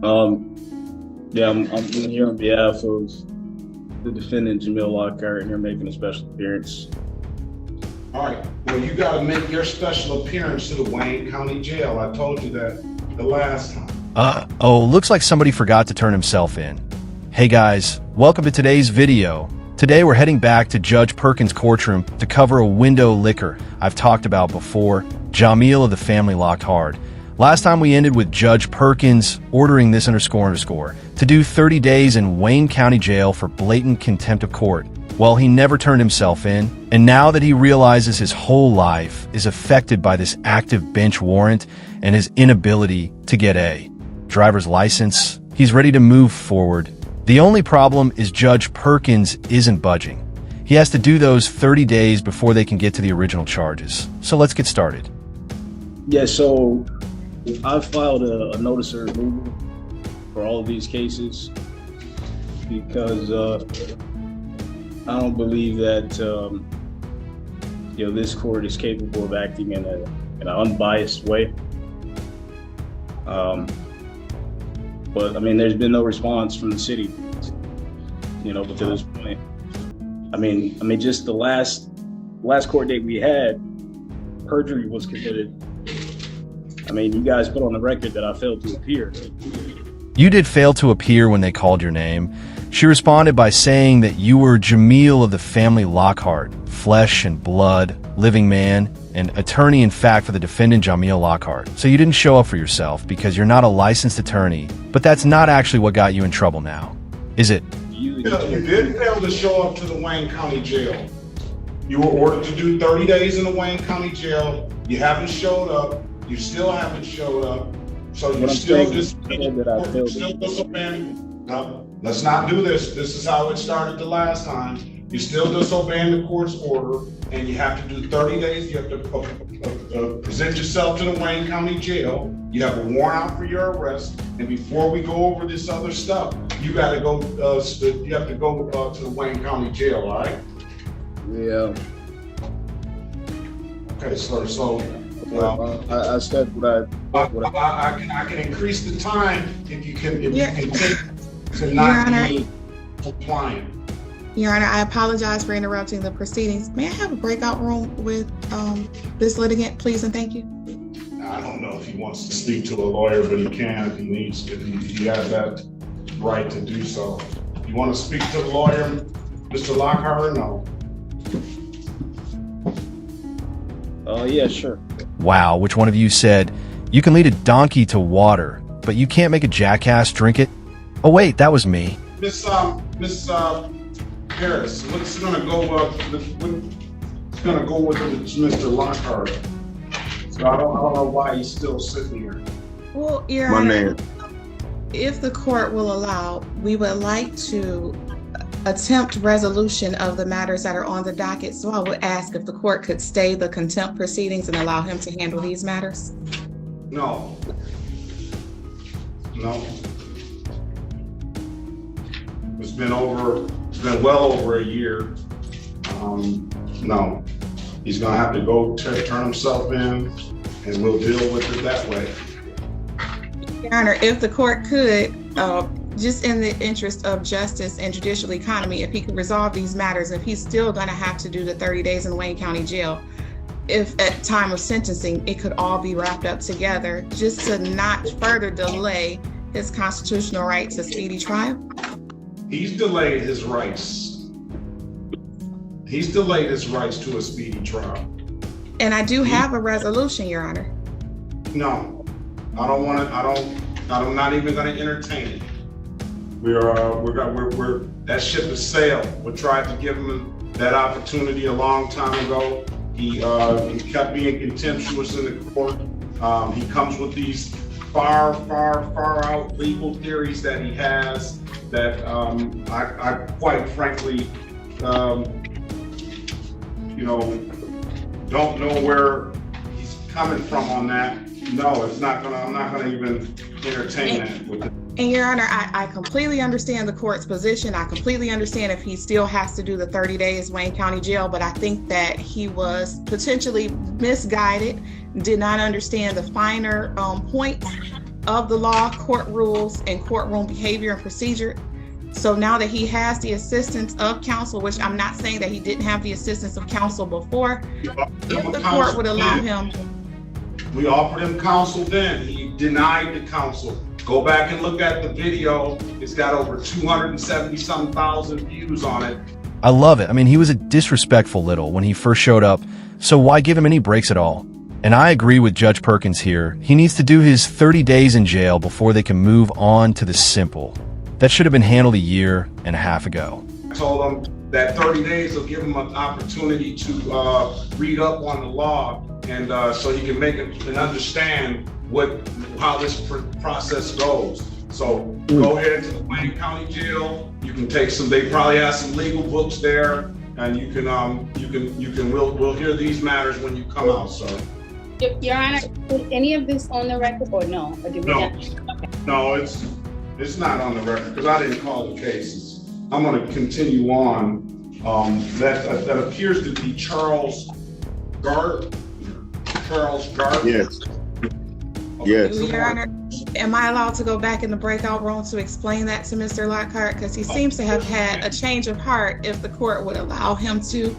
Yeah, I'm here on behalf of the defendant, Jamil Lockhart, and you're making a special appearance. All right, well, you gotta make your special appearance to the Wayne County Jail. I told you that the last time. Looks like somebody forgot to turn himself in. Hey guys, welcome to today's video. Today we're heading back to Judge Perkins' courtroom to cover a window liquor I've talked about before, Jamil of the family locked hard. Last time we ended with Judge Perkins ordering this __ to do 30 days in Wayne County Jail for blatant contempt of court. Well, he never turned himself in, and now that he realizes his whole life is affected by this active bench warrant and his inability to get a driver's license, he's ready to move forward. The only problem is Judge Perkins isn't budging. He has to do those 30 days before they can get to the original charges. So let's get started. Yeah, so I filed a notice of removal for all of these cases because I don't believe that this court is capable of acting in an unbiased way. But I mean, there's been no response from the city, up to this point. I mean, just the last court date we had, perjury was committed. I mean, you guys put on the record that I failed to appear. You did fail to appear when they called your name. She responded by saying that you were Jamil of the family Lockhart, flesh and blood, living man, and attorney in fact for the defendant Jamil Lockhart. So you didn't show up for yourself because you're not a licensed attorney, but that's not actually what got you in trouble now, is it? You did fail to show up to the Wayne County Jail. You were ordered to do 30 days in the Wayne County Jail. You haven't showed up. You still haven't showed up. So you still disobeying. No, let's not do this. This is how it started the last time. You're still disobeying the court's order, and you have to do 30 days. You have to present yourself to the Wayne County Jail. You have a warrant out for your arrest, and before we go over this other stuff, you got to go. You have to go to the Wayne County Jail. All right? Yeah. Okay, sir. So. I said what I can increase the time if you can take to not be compliant. Your Honor, I apologize for interrupting the proceedings. May I have a breakout room with this litigant, please, and thank you? I don't know if he wants to speak to a lawyer, but he can if he needs to. He has that right to do so. You want to speak to the lawyer, Mr. Lockhart, or no? Yeah, sure. Wow, which one of you said, you can lead a donkey to water, but you can't make a jackass drink it? Oh wait, that was me. Miss Harris, what's gonna go with Mr. Lockhart? So I don't know why he's still sitting here. Well, Your Honor, if the court will allow, we would like to attempt resolution of the matters that are on the docket. So I would ask if the court could stay the contempt proceedings and allow him to handle these matters. No. It's been well over a year. No. He's gonna have to go turn himself in, and we'll deal with it that way. Your Honor, if the court could, just in the interest of justice and judicial economy, if he could resolve these matters, if he's still going to have to do the 30 days in Wayne County Jail, if at time of sentencing, it could all be wrapped up together, just to not further delay his constitutional right to speedy trial. He's delayed his rights. He's delayed his rights to a speedy trial. And I do have a resolution, Your Honor. No, I don't want to. I'm not even going to entertain it. That ship has sailed. We tried to give him that opportunity a long time ago. He kept being contemptuous in the court. He comes with these far out legal theories that he has that I quite frankly, don't know where he's coming from on that. No, I'm not gonna even entertain that with it. And Your Honor, I completely understand the court's position. I completely understand if he still has to do the 30 days Wayne County Jail, but I think that he was potentially misguided, did not understand the finer points of the law, court rules, and courtroom behavior and procedure. So now that he has the assistance of counsel, which I'm not saying that he didn't have the assistance of counsel before, if the court would allow him. We offered him counsel then. He denied the counsel. Go back and look at the video. It's got over 270-some thousand views on it. I love it. I mean, he was a disrespectful little when he first showed up, so why give him any breaks at all? And I agree with Judge Perkins here. He needs to do his 30 days in jail before they can move on to the simple. That should have been handled a year and a half ago. I told him that 30 days will give him an opportunity to read up on the law, and so he can make it and understand how this process goes. So go ahead to the Wayne County Jail. You can take some. They probably have some legal books there, and we'll hear these matters when you come out, sir. Your Honor, is any of this on the record or no? Or did we No. Okay. No, it's not on the record because I didn't call the cases. I'm going to continue on. That appears to be Charles Gard. Yes. Yes. Your Honor, am I allowed to go back in the breakout room to explain that to Mr. Lockhart? Because he seems to have had a change of heart if the court would allow him to,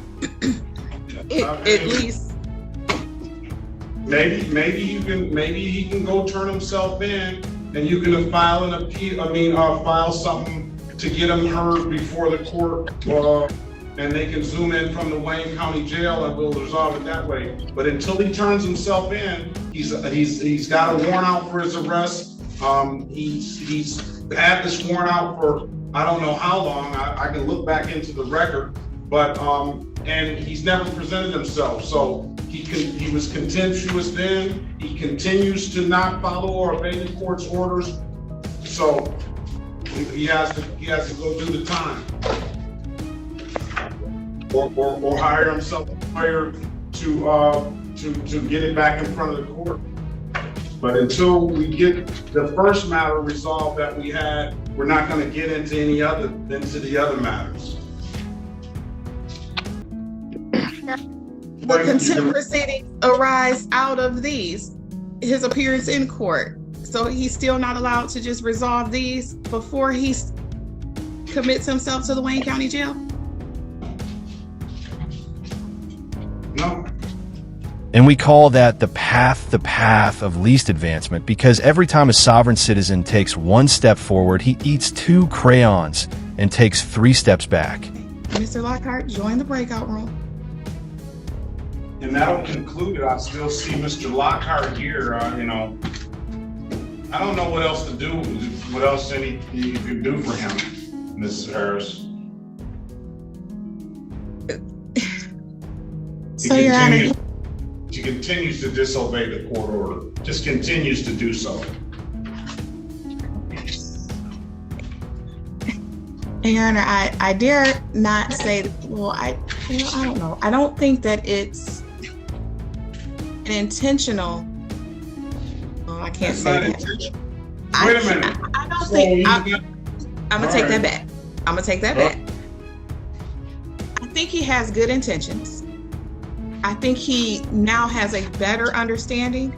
at least. Maybe he can go turn himself in, and you can file an appeal. File something to get him heard before the court, and they can zoom in from the Wayne County Jail, and we'll resolve it that way. But until he turns himself in, he's got a warrant out for his arrest. He's had this warrant out for I don't know how long. I can look back into the record, but and he's never presented himself. So he was contemptuous then. He continues to not follow or obey the court's orders. So he has to go do the time, or hire himself a lawyer to get it back in front of the court. But until we get the first matter resolved that we had, we're not going to get into the other matters. The contempt proceedings arise out of these, his appearance in court. So he's still not allowed to just resolve these before he commits himself to the Wayne County Jail? No. And we call that the path of least advancement, because every time a sovereign citizen takes one step forward, he eats 2 crayons and takes 3 steps back. Mr. Lockhart, join the breakout room. And that'll conclude it. I still see Mr. Lockhart here. I don't know what else to do. What else you can do for him, Mrs. Harris? So, Your Honor, She continues to disobey the court order. Just continues to do so. Your Honor, I dare not say. Well, I don't know. I don't think that it's an intentional. Oh, I can't say that. Wait a minute. I don't think. I'm gonna take that back. I'm gonna take that back. I think he has good intentions. I think he now has a better understanding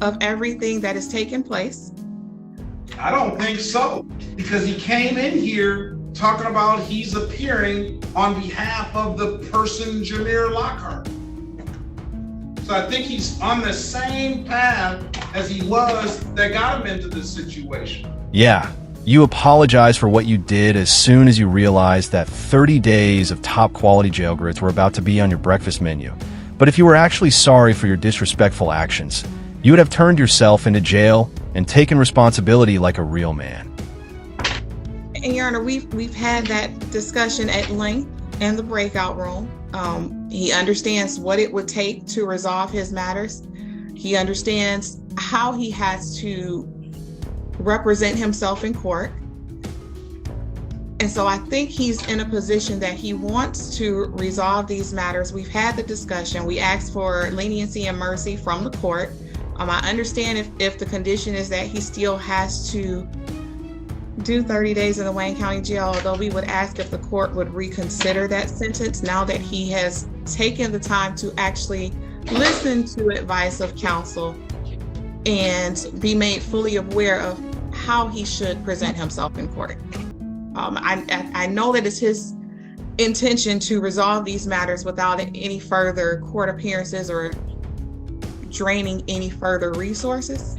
of everything that has taken place. I don't think so, because he came in here talking about he's appearing on behalf of the person Jameer Lockhart. So I think he's on the same path as he was that got him into this situation. Yeah, you apologize for what you did as soon as you realized that 30 days of top quality jail grits were about to be on your breakfast menu. But if you were actually sorry for your disrespectful actions, you would have turned yourself into jail and taken responsibility like a real man. And Your Honor, we've had that discussion at length in the breakout room. He understands what it would take to resolve his matters. He understands how he has to represent himself in court. And so I think he's in a position that he wants to resolve these matters. We've had the discussion. We asked for leniency and mercy from the court. I understand if the condition is that he still has to do 30 days in the Wayne County Jail, although we would ask if the court would reconsider that sentence now that he has taken the time to actually listen to advice of counsel and be made fully aware of how he should present himself in court. I know that it's his intention to resolve these matters without any further court appearances or draining any further resources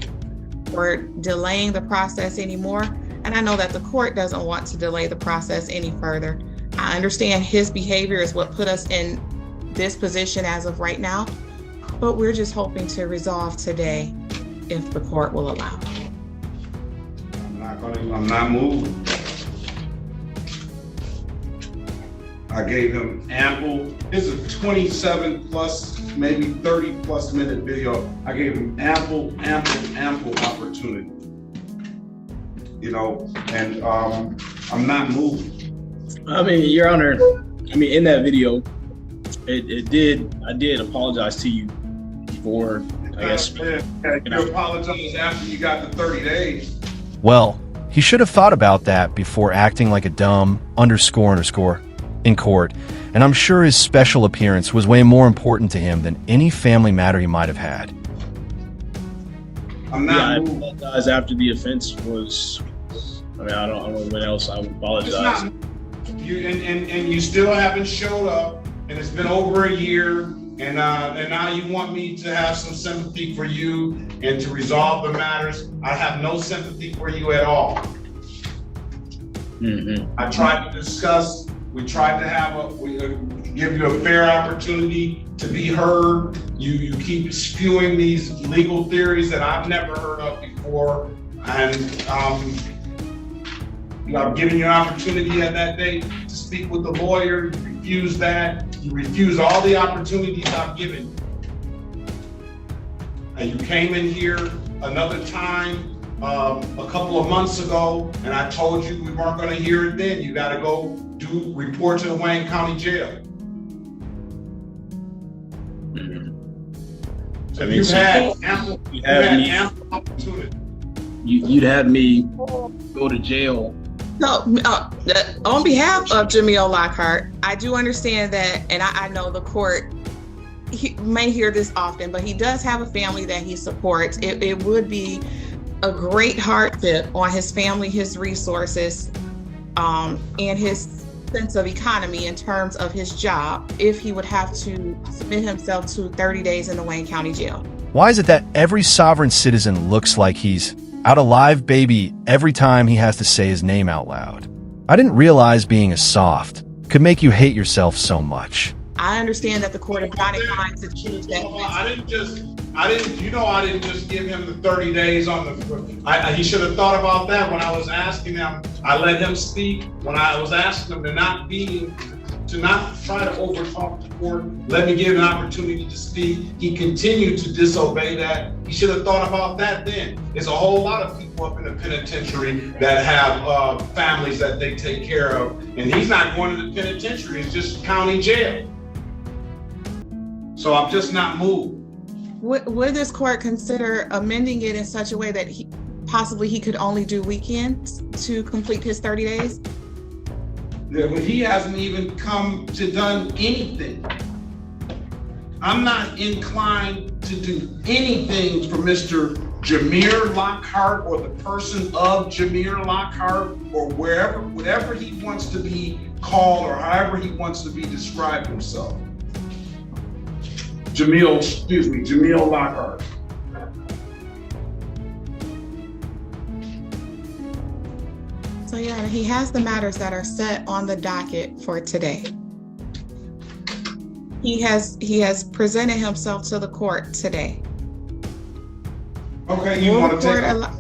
or delaying the process anymore. And I know that the court doesn't want to delay the process any further. I understand his behavior is what put us in this position as of right now, but we're just hoping to resolve today if the court will allow. I'm not moving. I gave him ample, this is a 27 plus, maybe 30 plus minute video. I gave him ample opportunity. You know, and I'm not moving. I mean, Your Honor, I mean, in that video, I did apologize to you for, I guess. You apologize after you got the 30 days. Well, he should have thought about that before acting like a dumb underscore in court, and I'm sure his special appearance was way more important to him than any family matter he might have had. I'm not I moving. apologize after the offense was, I mean, I don't know what else I would apologize. And you still haven't showed up, and it's been over a year, and now you want me to have some sympathy for you and to resolve the matters. I have no sympathy for you at all. Mm-hmm. I tried to discuss. We tried to give you a fair opportunity to be heard. You keep spewing these legal theories that I've never heard of before, and I've given you an opportunity at that date to speak with the lawyer. You refused that. You refused all the opportunities I've given you. And you came in here another time a couple of months ago, and I told you we weren't going to hear it then. You got to go report to the Wayne County Jail. Mm-hmm. So you've had ample opportunity. You'd have me go to jail. No, on behalf of Jamil Lockhart, I do understand that, and I know the court he may hear this often, but he does have a family that he supports. It would be a great hardship on his family, his resources, and his sense of economy in terms of his job if he would have to submit himself to 30 days in the Wayne County Jail. Why is it that every sovereign citizen looks like he's out of live baby every time he has to say his name out loud? I didn't realize being a soft could make you hate yourself so much. I understand that the court is not inclined to choose that. I didn't just give him the 30 days on the, he should have thought about that when I was asking him. I let him speak when I was asking him to not try to overtalk the court. Let me give him an opportunity to speak. He continued to disobey that. He should have thought about that then. There's a whole lot of people up in the penitentiary that have families that they take care of, and he's not going to the penitentiary. It's just county jail. So I'm just not moved. Would this court consider amending it in such a way that he could only do weekends to complete his 30 days? Yeah, but he hasn't even come to done anything. I'm not inclined to do anything for Mr. Jamir Lockhart or the person of Jamir Lockhart or whatever he wants to be called or however he wants to be described himself. Jamil Lockhart. So yeah, he has the matters that are set on the docket for today. He has presented himself to the court today. Okay, you want to take off?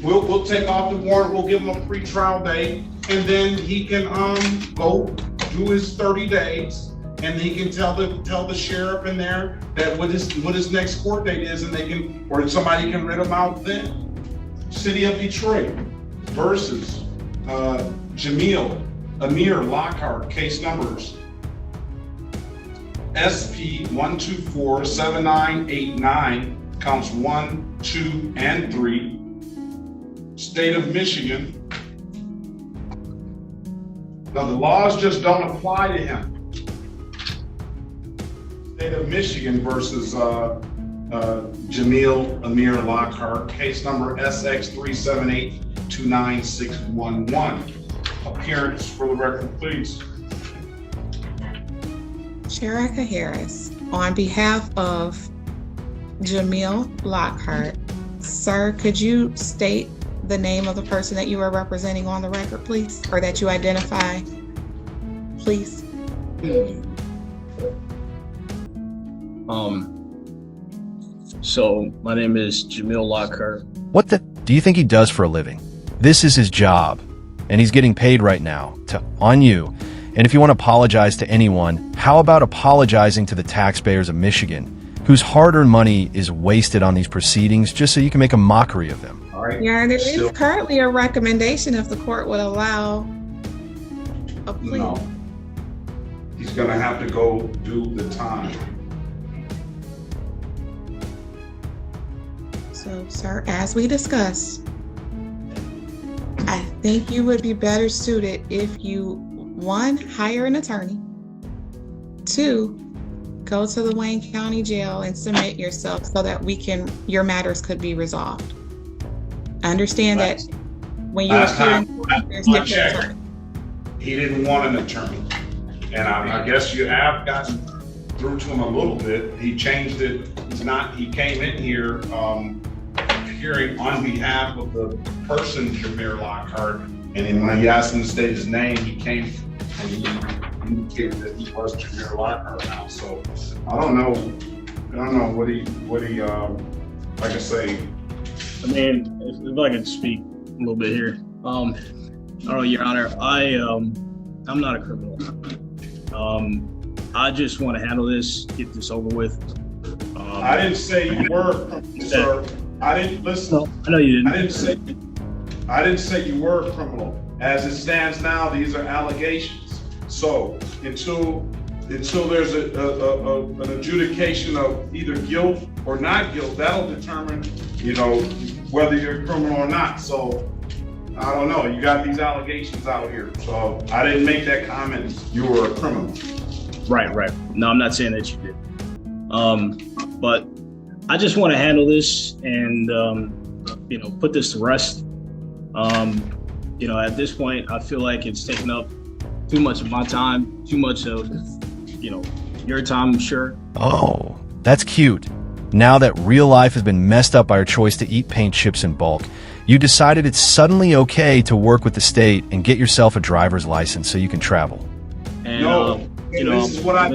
We'll take off the warrant. We'll give him a pre-trial date, and then he can go do his 30 days. And he can tell the sheriff in there that what his next court date is, and somebody can rid him out then. City of Detroit versus Jamil Amir Lockhart, case numbers SP 1247989, counts 1, 2, and 3. State of Michigan. Now the laws just don't apply to him. State of Michigan versus Jamil Amir Lockhart, case number SX378-29611. Appearance for the record, please. Sherika Harris, on behalf of Jamil Lockhart, sir, could you state the name of the person that you are representing on the record, please, or that you identify, please? So my name is Jamil Lockhart. What the do you think he does for a living? This is his job, and he's getting paid right now on you. And if you want to apologize to anyone, how about apologizing to the taxpayers of Michigan, whose hard-earned money is wasted on these proceedings just so you can make a mockery of them? All right. Yeah, there is currently a recommendation if the court would allow a plea. No. He's gonna have to go do the time. So, sir, as we discussed, I think you would be better suited if you, one, hire an attorney, two, go to the Wayne County Jail and submit yourself so that your matters could be resolved. I understand that when you Last appear in time court, there's I different checked, attorneys. he didn't want an attorney. And I guess you have gotten through to him a little bit. He changed it. He came in here, appearing on behalf of the person, Jamir Lockhart. And then when he asked him to state his name, he came and he indicated that he was Jamir Lockhart now. So I don't know what he like I say. I mean, if I could speak a little bit here. I don't know, Your Honor, I'm not a criminal. I just want to handle this, get this over with. I didn't say you were, sir. I didn't listen. No, I know you didn't. I didn't say you were a criminal. As it stands now, these are allegations. So until there's an adjudication of either guilt or not guilt, that'll determine, whether you're a criminal or not. So I don't know. You got these allegations out here. So I didn't make that comment. You were a criminal. Right. No, I'm not saying that you did. But I just want to handle this and, put this to rest. At this point, I feel like it's taken up too much of my time, too much of, your time, I'm sure. Oh, that's cute. Now that real life has been messed up by our choice to eat paint chips in bulk, you decided it's suddenly okay to work with the state and get yourself a driver's license so you can travel. And, this is what I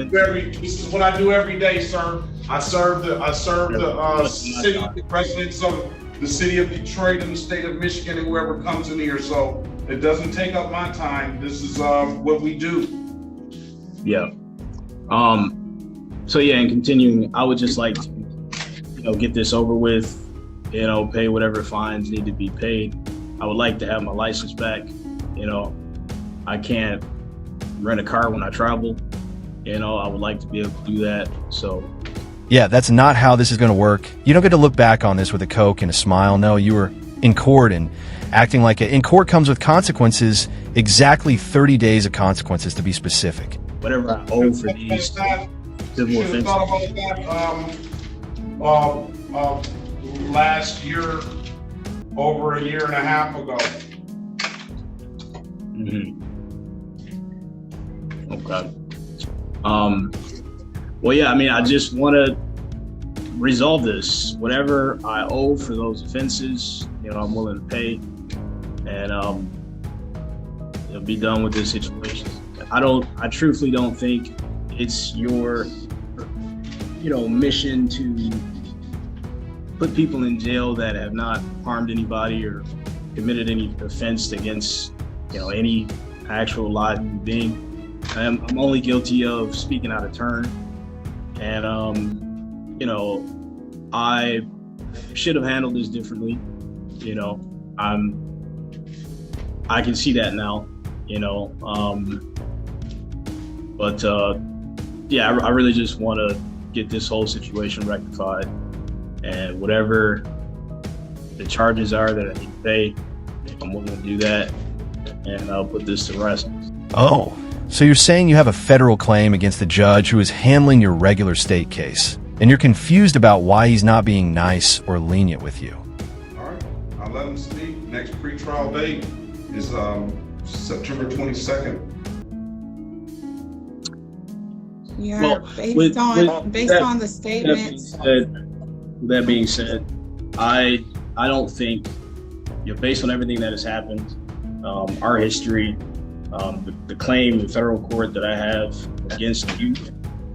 do every day, sir. I serve the city residents of the city of Detroit and the state of Michigan and whoever comes in here. So it doesn't take up my time. This is what we do. Yeah. And continuing, I would just like to, get this over with, pay whatever fines need to be paid. I would like to have my license back. I can't rent a car when I travel. I would like to be able to do that. So yeah, that's not how this is going to work. You don't get to look back on this with a Coke and a smile. No, you were in court and acting like it. In court comes with consequences, exactly 30 days of consequences to be specific. Whatever I owe for these civil offenses. Last year, over a year and a half ago. Mm-hmm. Okay. I just want to resolve this. Whatever I owe for those offenses, I'm willing to pay, and be done with this situation. I truthfully don't think it's your, mission to put people in jail that have not harmed anybody or committed any offense against, any actual live human being. I'm only guilty of speaking out of turn, and I should have handled this differently. I can see that now. I really just want to get this whole situation rectified, and whatever the charges are that I need to pay, I'm willing to do that, and I'll put this to rest. Oh, so you're saying you have a federal claim against the judge who is handling your regular state case. and you're confused about why he's not being nice or lenient with you. All right, I'll let him speak. Next pretrial date is September 22nd. Yeah, Well, based on the statements. With that being said, I don't think, based on everything that has happened, our history, the claim in federal court that I have against you.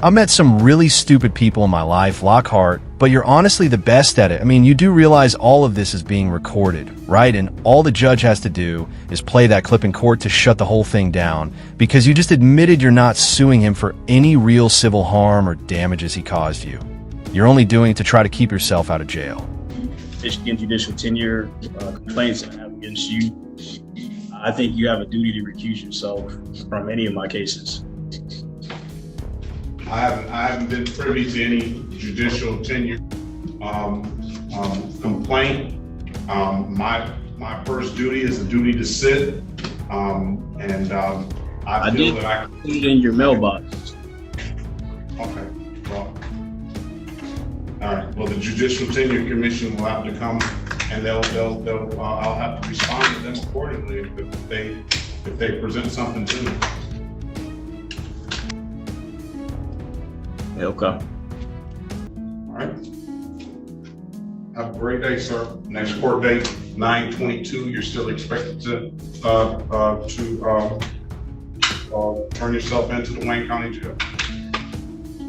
I met some really stupid people in my life, Lockhart, but you're honestly the best at it. I mean, you do realize all of this is being recorded, right? And all the judge has to do is play that clip in court to shut the whole thing down, because you just admitted you're not suing him for any real civil harm or damages he caused you. You're only doing it to try to keep yourself out of jail. Michigan judicial tenure complaints that I have against you, I think you have a duty to recuse yourself from any of my cases. I haven't been privy to any judicial tenure complaint. My first duty is a duty to sit, I feel that I put it in your mailbox. Okay, well, all right. Well, the Judicial Tenure Commission will have to come, and I'll have to respond to them accordingly if they present something to me. Okay. All right. Have a great day, sir. Next court date, 9/22. You're still expected to turn yourself into the Wayne County Jail.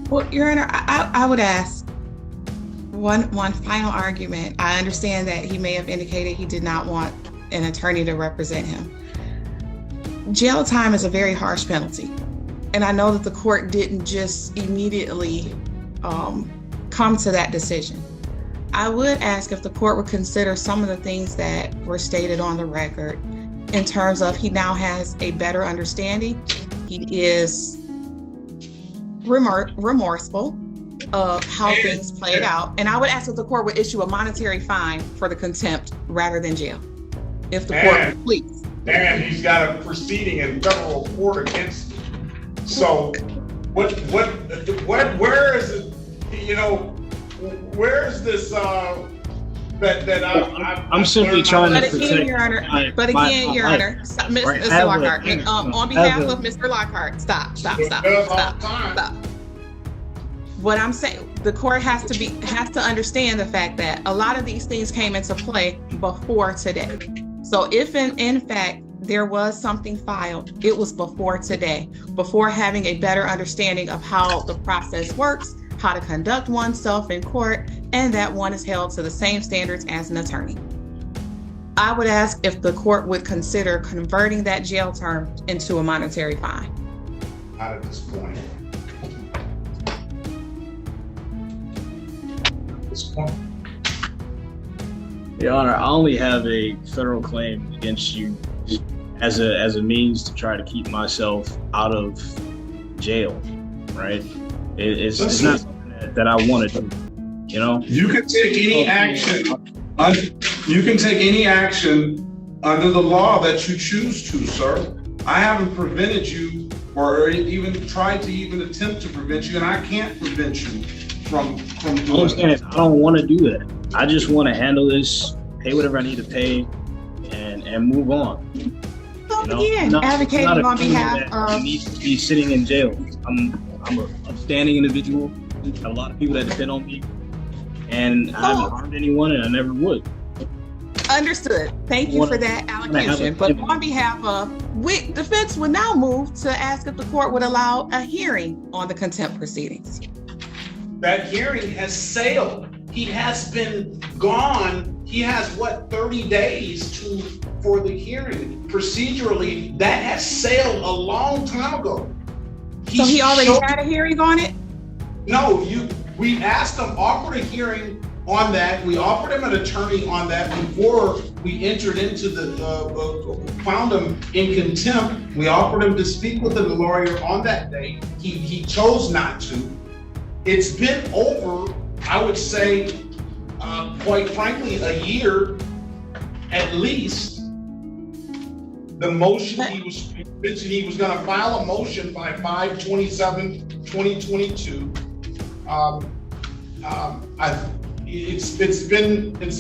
Well, Your Honor, I would ask one final argument. I understand that he may have indicated he did not want an attorney to represent him. Jail time is a very harsh penalty. And I know that the court didn't just immediately come to that decision. I would ask if the court would consider some of the things that were stated on the record in terms of he now has a better understanding. He is remorseful of how things played out. And I would ask if the court would issue a monetary fine for the contempt rather than jail. If the court would please. And he's got a proceeding in federal court against him. So where is it, where is this, I'm simply trying to protect Your Honor, Your Honor, Mr. Lockhart, on behalf of Mr. Lockhart, stop. What I'm saying, the court has to understand the fact that a lot of these things came into play before today. So if in fact there was something filed, it was before today, before having a better understanding of how the process works, how to conduct oneself in court, and that one is held to the same standards as an attorney. I would ask if the court would consider converting that jail term into a monetary fine. Not at this point. Your Honor, I only have a federal claim against you as a means to try to keep myself out of jail, right? It's not something that I want to do, You can take any action. You can take any action under the law that you choose to, sir. I haven't prevented you or even tried to even attempt to prevent you, and I can't prevent you from doing it. I don't want to do that. I just want to handle this, pay whatever I need to pay, and move on. Again, advocating on behalf of needs to be sitting in jail. I'm an upstanding individual. I have a lot of people that depend on me, and I haven't harmed anyone, and I never would. Understood. Thank you for that allocation. But on behalf of defense would now move to ask if the court would allow a hearing on the contempt proceedings. That hearing has sailed. He has been gone. He has 30 days for the hearing. Procedurally, that has sailed a long time ago. So he already had a hearing on it? No, we asked him, offered a hearing on that. We offered him an attorney on that before we entered into found him in contempt. We offered him to speak with a lawyer on that day. He chose not to. It's been over, I would say, quite frankly, a year at least. The motion he mentioned he was going to file a motion by 5/27/2022. It's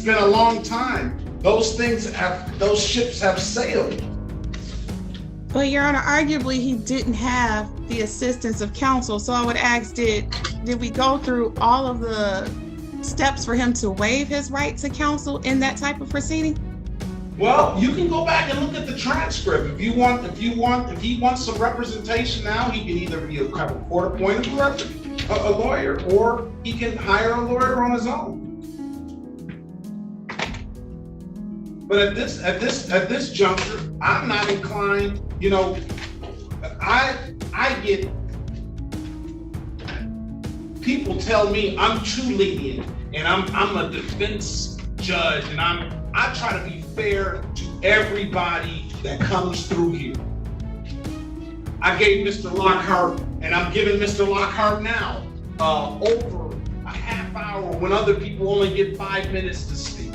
been a long time. Those ships have sailed. Well, Your Honor, arguably he didn't have the assistance of counsel. So I would ask, did we go through all of the steps for him to waive his right to counsel in that type of proceeding? Well, you can go back and look at the transcript. If he wants some representation now, he can either be a court-appointed a lawyer, or he can hire a lawyer on his own. But at this juncture, I'm not inclined. You know, I get people tell me I'm too lenient, and I'm a defense judge, and I try to be fair to everybody that comes through here. I gave Mr. Lockhart, and I'm giving Mr. Lockhart now, over a half hour when other people only get 5 minutes to speak.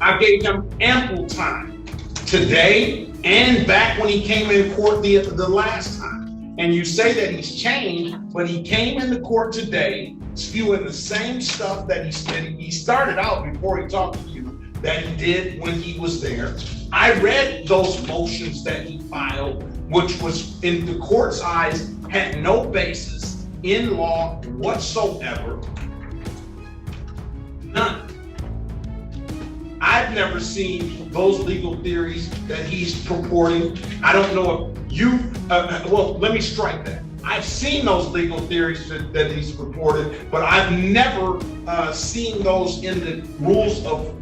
I gave him ample time today and back when he came in court the last time. And you say that he's changed, but he came into court today spewing the same stuff that he started out before he talked to you, that he did when he was there. I read those motions that he filed, which was in the court's eyes, had no basis in law whatsoever. None. I've never seen those legal theories that he's purporting. I don't know if you, well, let me strike that. I've seen those legal theories that he's purported, but I've never seen those in the rules of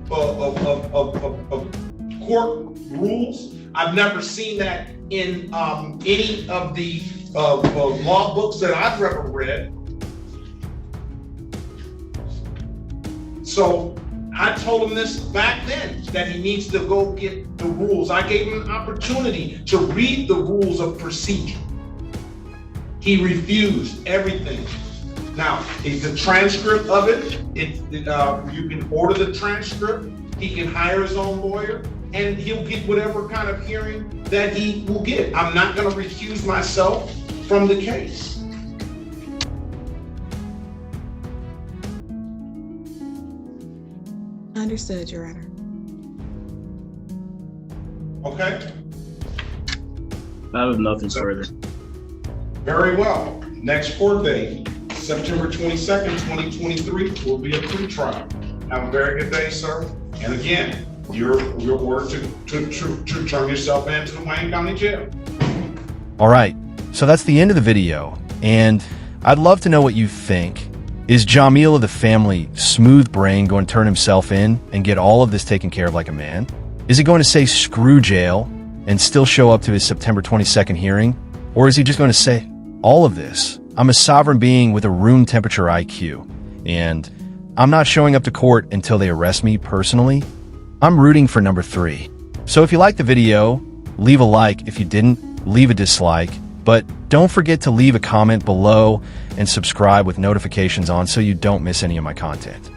court rules. I've never seen that in any of the law books that I've ever read. So I told him this back then, that he needs to go get the rules. I gave him an opportunity to read the rules of procedure. He refused everything. Now, the transcript of it, you can order the transcript. He can hire his own lawyer, and he'll get whatever kind of hearing that he will get. I'm not going to recuse myself from the case. Understood, Your Honor. Okay? I have nothing further. Very well. Next court date, September 22nd, 2023, will be a pre-trial. Have a very good day, sir. And again, your word to turn yourself into the Wayne County Jail. All right, so that's the end of the video, and I'd love to know what you think. Is Jamil of the family smooth brain going to turn himself in and get all of this taken care of like a man? Is he going to say screw jail and still show up to his September 22nd hearing? Or is he just going to say, all of this, I'm a sovereign being with a room temperature IQ, and I'm not showing up to court until they arrest me personally? I'm rooting for number 3. So if you liked the video, leave a like. If you didn't, leave a dislike. But don't forget to leave a comment below and subscribe with notifications on so you don't miss any of my content.